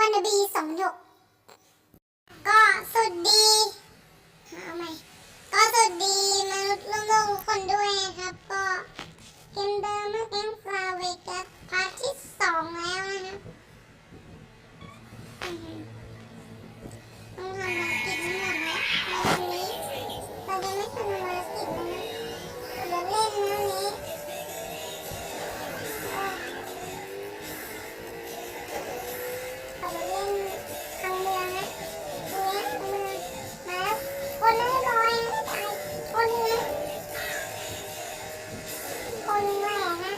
วันนาบี26ก็สวัสดีเอาใหม่ก็สวัสดีมนุษย์โลกทุกคนด้วยนะครับก็เกมเดิมแก๊งฟลาเวกัสพาร์ทที่2แล้วนะครับต้องทำภารกิจทั้งหมดแล้ววันนี้เราจะไม่ทำภารกิจแล้วนะเดี๋ยวเล่นนะนี้ทางเมืองนะตรงนี้เมืองมาแล้วคนไม่ลอยนะตายคนนะคนแหวกนะ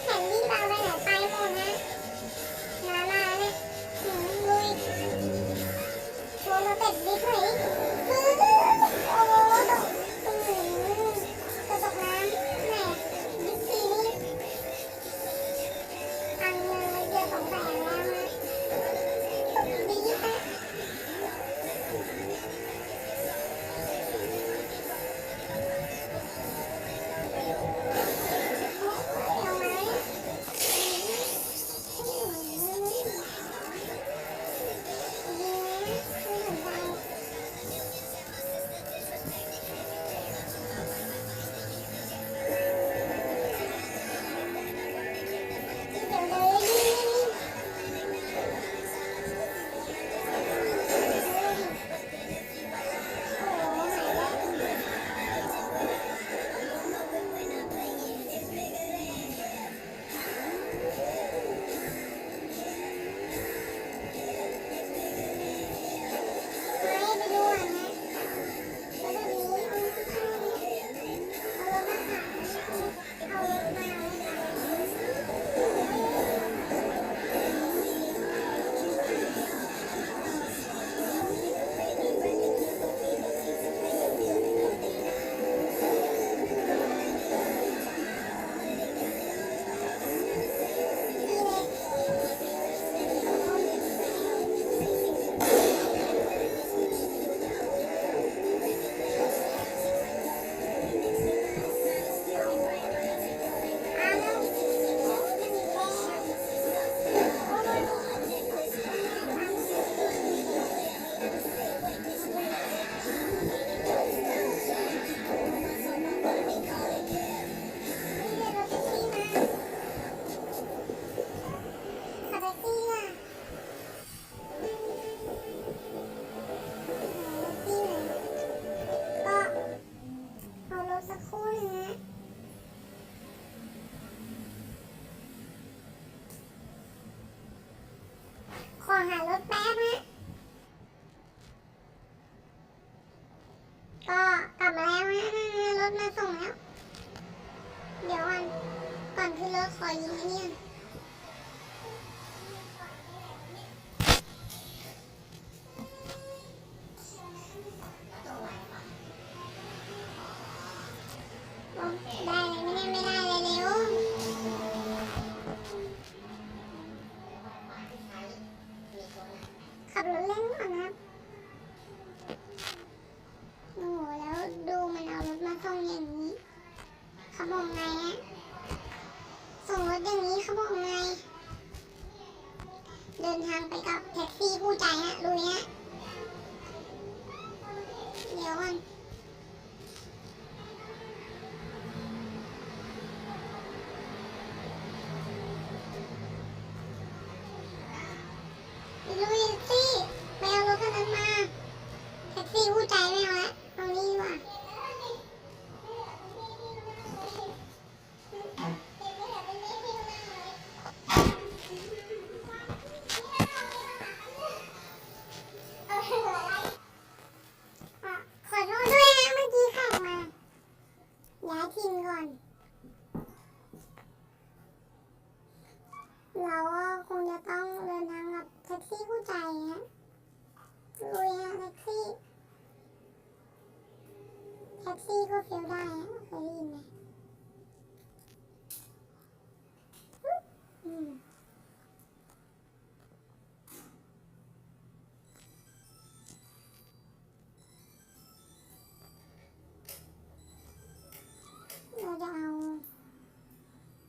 แผ่นที่เราไปไหนไปหมดนะมาเนี่ยลุยโชว์เราเป็ดดิบหน่อยโอ้โหตกน้ำแหมดิบซีนี่อันเลยเจอ2 แสนแล้วนะดีฮะเอาไหมขอหารถแป๊บนะก็กลับมาแล้วนะรถมาส่งแล้วเดี๋ยวก่อนขึ้นรถขอยิงนี่ได้เลยไม่ได้เลยเร็วขับรถเล่นก่อนนะโอ้โหแล้วดูมันเอารถมาส่งอย่างนี้เขาบอกไงฮะส่งรถอย่างนี้เขาบอกไงเดินทางไปกับแท็กซี่คู่ใจฮะลุยฮะเดี๋ยวก่อนลุยสิไปเอารถคันนั้นมาแท็กซี่คู่ใจไม่เอาละเอานี่ดีกว่าขอโทษด้วยนะเมื่อกี้ขับมาย้ายทีมก่อนเราก็คงจะต้องเดินทางกับแท็กซี่คู่ใจฮะลุยฮะแท็กซี่ก็เฟี้ยวได้ฮะเคยได้ยินไหมเราจะเอา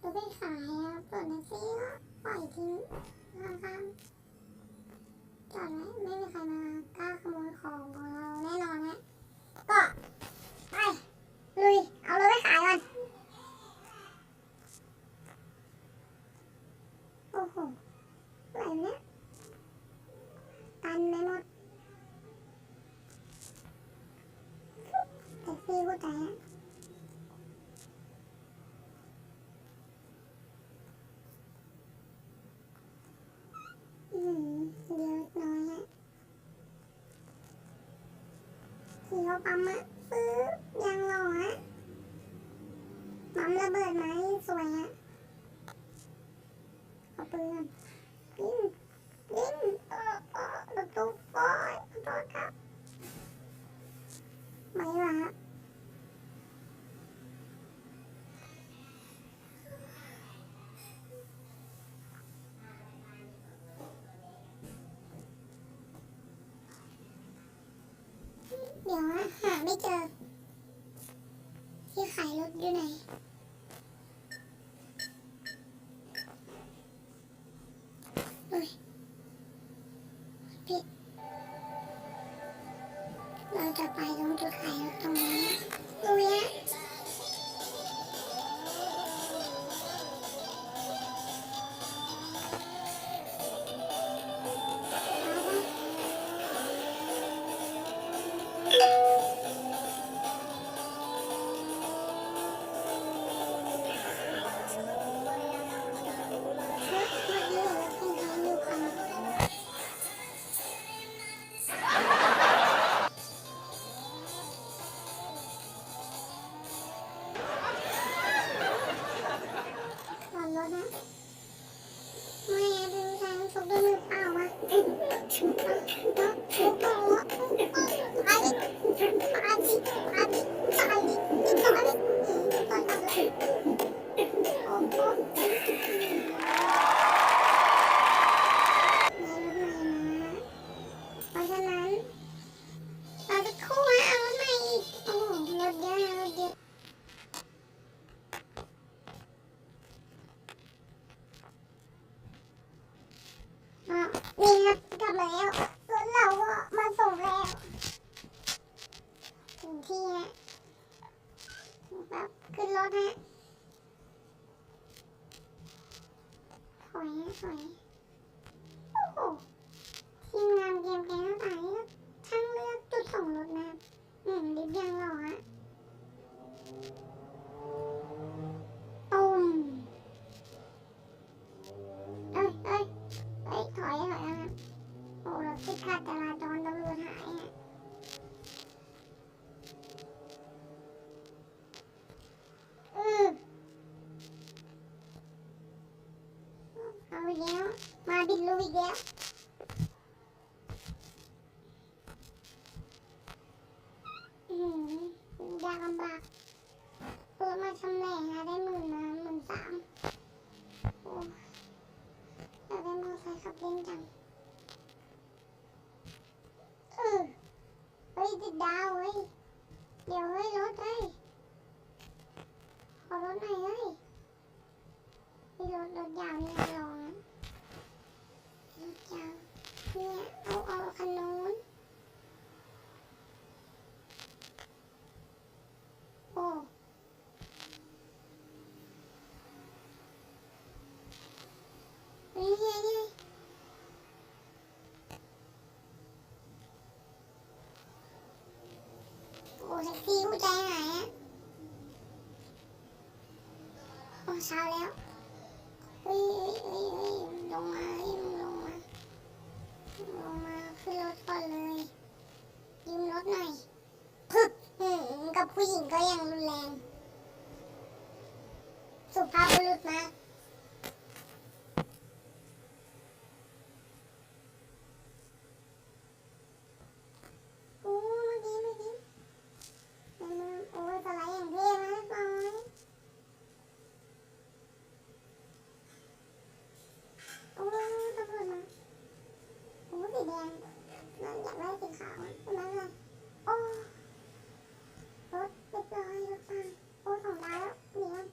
ตัวไปขายครับ ส่วนแท็กซี่ก็ปล่อยทิ้งข้างๆจอดไว้ไม่มีใครมากล้าขโมยของของเราแน่นอนฮะก็ไปลุยเอารถไปขายก่อนโอ้โหอะไรเนี่ยตันไปหมดแท็กซี่กูใจฮะเดียวน้อยฮะขี่เขาปั๊มอะปึ๊บยังหล่อฮะปั๊มระเบิดไหมสวยฮะเอาปืนยิงรถตู้ปล่อยขอโทษครับไม่ไหวฮะเดี๋ยวนะหาไม่เจอที่ขายรถอยู่ไหนเฮ้ยผิดเราจะไปตรงจุดขายรถตรงนี้ลุยฮะนี่ครับกลับแล้วรถเราก็มาส่งแล้วถึงที่ฮะแบบขึ้นรถฮะถอยฮะถอยโอ้โหทีมงานเกมแกงต่างนี่ก็ช่างเลือกจุดส่งรถนะลิฟต์ยังหล่อฮะตุ้มถอยนะครับโอ้รถติดขัดจราจรตำรวจหายฮะเอาอีกแล้วมาบิดลูกอีกแล้วยากลำบากรถมาชำแหละนะได้13,000โอ้อยากได้มอเตอร์ไซค์ขับเล่นจังเฮ้ยติดดาวเว้ยเดี๋ยวเฮ้ยรถเฮ้ยขอรถหน่อยเฮ้ยรถยาวเนี่ยลองนะรถยาวเนี่ยเอาคันนู้นโอ้เฮ้ยโอ้แท็กซี่หัวใจหายอ่ะโอ้เช้าแล้วเฮ้ยลงมาขึ้นรถก่อนเลยยืมรถหน่อยพึบกับผู้หญิงก็ยังรุนแรงสุภาพบุรุษมากโอ้เมื่อกี้โอ้ยสไลด์อย่างเท่มากเลยโอ้ตำรวจมาโอ้สีแดงนั่นอยากได้สีขาวนั่นเลยโอ้รถเรียบร้อยรถพังโอ้2 ดาวแล้วหนีมัน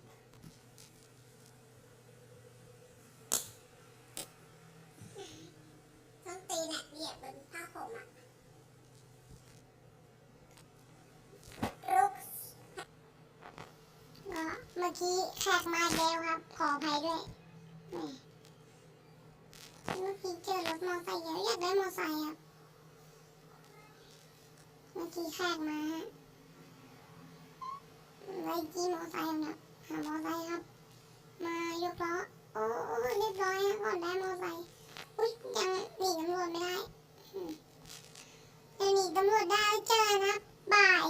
กี้แขกมาแล้วครับขออภัยด้วยเมื่อกี้เจอรถมอไซค์เยอะอยากได้มอไซค์ครับเมื่อกี้แขกมาไล่จี้มอไซค์เนี่ยหามอไซค์ครับมายกล้อโอ้เรียบร้อยฮะก่อนได้มอไซค์อุ๊ยยังหนีตำรวจไม่ได้ยังหนีตำรวจได้เจอนะบ่าย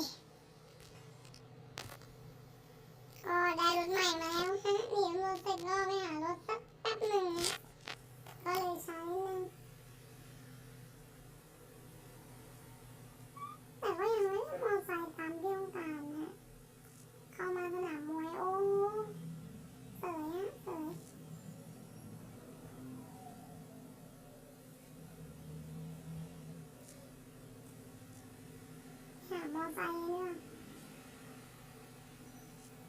ก็ได้รถใหม่มาแล้วฮะหนีตำรวจเสร็จก็ไปหารถสักแป๊บหนึ่งก็เลยใช้นึงแต่ก็ยังไม่ได้มอไซค์ตามที่ต้องการนะเข้ามาสนามมวยโอ้เสยฮะเสยหามอไซค์เนี่ย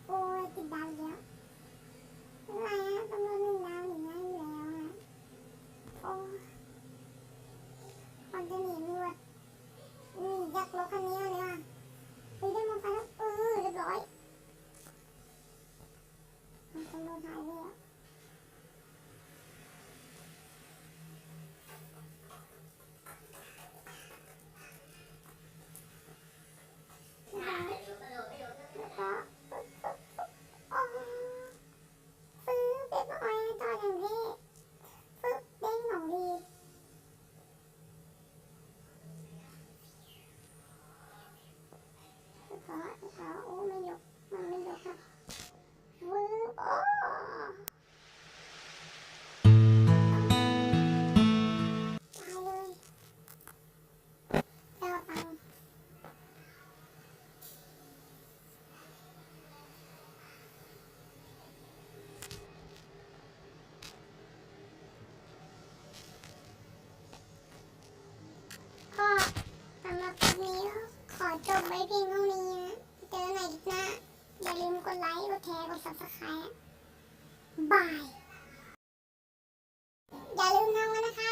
โอ้ยติดดาวเยอะอะไรฮะตำรวจ1 ดาวหนีง่ายอยู่แล้วฮะโอ้คนจะหนีตำรวจจากรถคันนี้เลยว่ะไปได้มอไซค์แล้วเรียบร้อยตำรวจหายไปแล้วแล้วก็โอ้ซื้อเป๊ปออยล์ต่ออย่างเท่ปึ๊บเด้งของดีแล้วโอ้ไม่ยกมันไม่ยกครับวืบโอ้ตายเลยเจ้าตังก็สำหรับคลิปนี้ก็ขอจบไว้เพียงเท่านี้นะเจอในคลิปหน้าอย่าลืมกดไลค์กดแชร์กด Subscribe บายอย่าลืมทำกันนะคะ